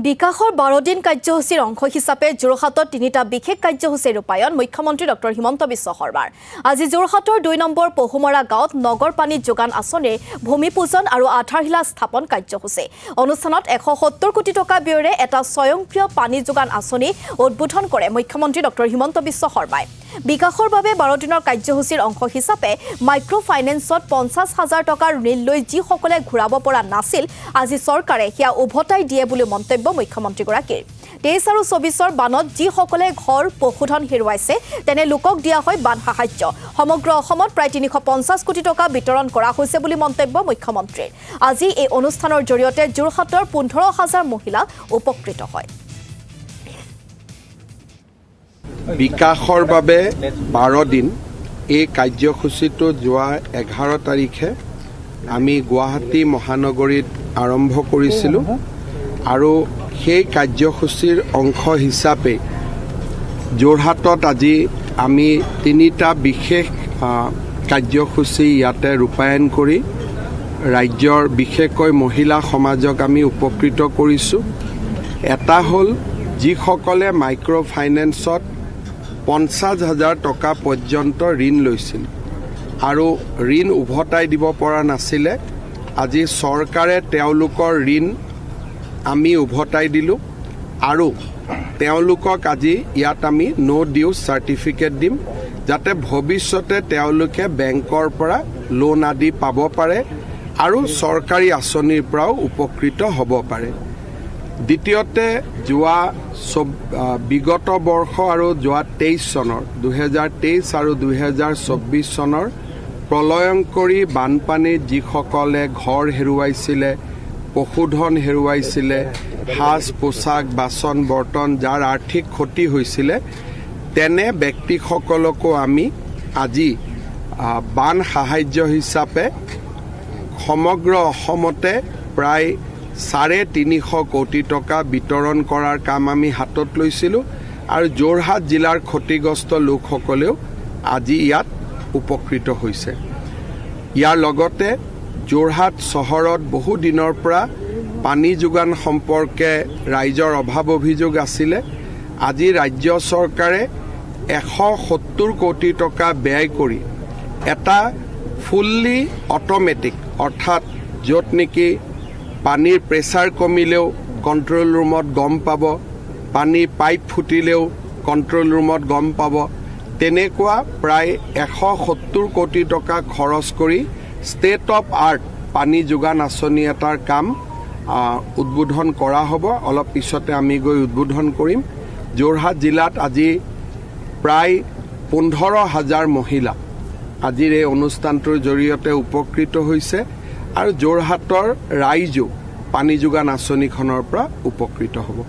বিকাশৰ 12 দিন কাৰ্যসূচীৰ অংশ হিচাপে যোৰহাটত তিনিটা বিশেষ কাৰ্যসূচী ৰূপায়ণ মুখ্যমন্ত্ৰী ডক্টৰ হিমন্ত বিশ্ব শৰ্মাৰ আজি যোৰহাটৰ 2 নম্বৰ পহুমৰা গাঁৱত নগৰ পানী যোগান আঁচনিৰ ভূমি পূজন আৰু আধাৰশিলা স্থাপন কাৰ্যসূচী অনুষ্ঠানত 170 কোটি টকা ব্যয়েৰে এটা স্বয়ংক্ৰিয় পানী যোগান আঁচনি উদ্বোধন কৰে মুখ্যমন্ত্ৰী ডক্টৰ হিমন্ত বিশ্ব শৰ্মাই বিকাশৰ বাবে 12 দিনৰ কাৰ্যসূচীৰ অংশ হিচাপে মাইক্ৰ ফাইনেন্সত 50,000 টকাৰ ঋণ লৈ যিসকলে ঘূৰাব পৰা নাছিল আজি চৰকাৰে হিয়া উভতাই দিয়ে বুলি মন্তব্য মুখ্যমন্ত্ৰীগৰাকীৰ 23 আৰু 24 বানত যিসকলে ঘৰ পশুধন হেৰুৱাইছে তেনে লোকক দিয়া হয় বান সাহায্য সমগ্ৰ অসমত প্ৰায় 350 কোটি টকা বিতৰণ কৰা হৈছে বুলি মন্তব্য মুখ্যমন্ত্ৰীৰ আজি এই অনুষ্ঠানৰ জৰিয়তে যোৰহাটৰ 15,000 মহিলা উপকৃত হয় বিকাশৰ বাবে 12 দিন এই কাৰ্যসূচীটো যোৱা 11 তাৰিখে আমি গুৱাহাটী মহানগৰীত আৰম্ভ কৰিছিলোঁ আৰু সেই কাৰ্যসূচীৰ অংশ হিচাপে যোৰহাটত আজি আমি তিনিটা বিশেষ কাৰ্যসূচী ইয়াতে ৰূপায়ণ কৰি ৰাজ্যৰ বিশেষকৈ মহিলা সমাজক আমি উপকৃত কৰিছোঁ এটা হ'ল যিসকলে মাইক্ৰ ফাইনেন্সত 50,000 টকা পৰ্যন্ত ঋণ লৈছিল আৰু ঋণ উভতাই দিব পৰা নাছিলে আজি চৰকাৰে তেওঁলোকৰ ঋণ আমি উভতাই দিলোঁ আৰু তেওঁলোকক আজি ইয়াত আমি নো ডিউ চাৰ্টিফিকেট দিম যাতে ভৱিষ্যতে তেওঁলোকে বেংকৰ পৰা লোন আদি পাব পাৰে আৰু চৰকাৰী আঁচনিৰ পৰাও উপকৃত হ'ব পাৰে দ্বিতীয়তে যোৱা বিগত বৰ্ষ আৰু যোৱা 23 চনৰ 2023 আৰু 2024 চনৰ প্ৰলয়ংকৰী বানপানীত যিসকলে ঘৰ হেৰুৱাইছিলে পশুধন হেৰুৱাইছিলে সাজ পোছাক বাচন বৰ্তন যাৰ আৰ্থিক ক্ষতি হৈছিলে তেনে ব্যক্তিসকলকো আমি আজি বান সাহায্য হিচাপে সমগ্ৰ অসমতে প্ৰায় 350 কোটি টকা বিতৰণ কৰাৰ কাম আমি হাতত লৈছিলোঁ আৰু যোৰহাট জিলাৰ ক্ষতিগ্ৰস্ত লোকসকলেও আজি ইয়াত উপকৃত হৈছে ইয়াৰ লগতে যোৰহাট চহৰত বহু দিনৰ পৰা পানী যোগান সম্পৰ্কে ৰাইজৰ অভাৱ অভিযোগ আছিলে আজি ৰাজ্য চৰকাৰে 170 কোটি টকা ব্যয় কৰি এটা ফুল্লি অট'মেটিক অৰ্থাৎ য'ত নেকি পানীৰ প্ৰেছাৰ কমিলেও কণ্ট্ৰল ৰুমত গম পাব পানীৰ পাইপ ফুটিলেও কণ্ট্ৰল ৰুমত গম পাব তেনেকুৱা প্ৰায় 170 কোটি টকা খৰচ কৰি ষ্টেট অফ আৰ্ট পানী যোগান আঁচনি এটাৰ কাম উদ্বোধন কৰা হ'ব অলপ পিছতে আমি গৈ উদ্বোধন কৰিম যোৰহাট জিলাত আজি প্ৰায় 15,000 মহিলা আজিৰ এই অনুষ্ঠানটোৰ জৰিয়তে উপকৃত হৈছে আৰু যোৰহাটৰ ৰাইজো পানী যোগান আঁচনিখনৰ পৰা উপকৃত হ'ব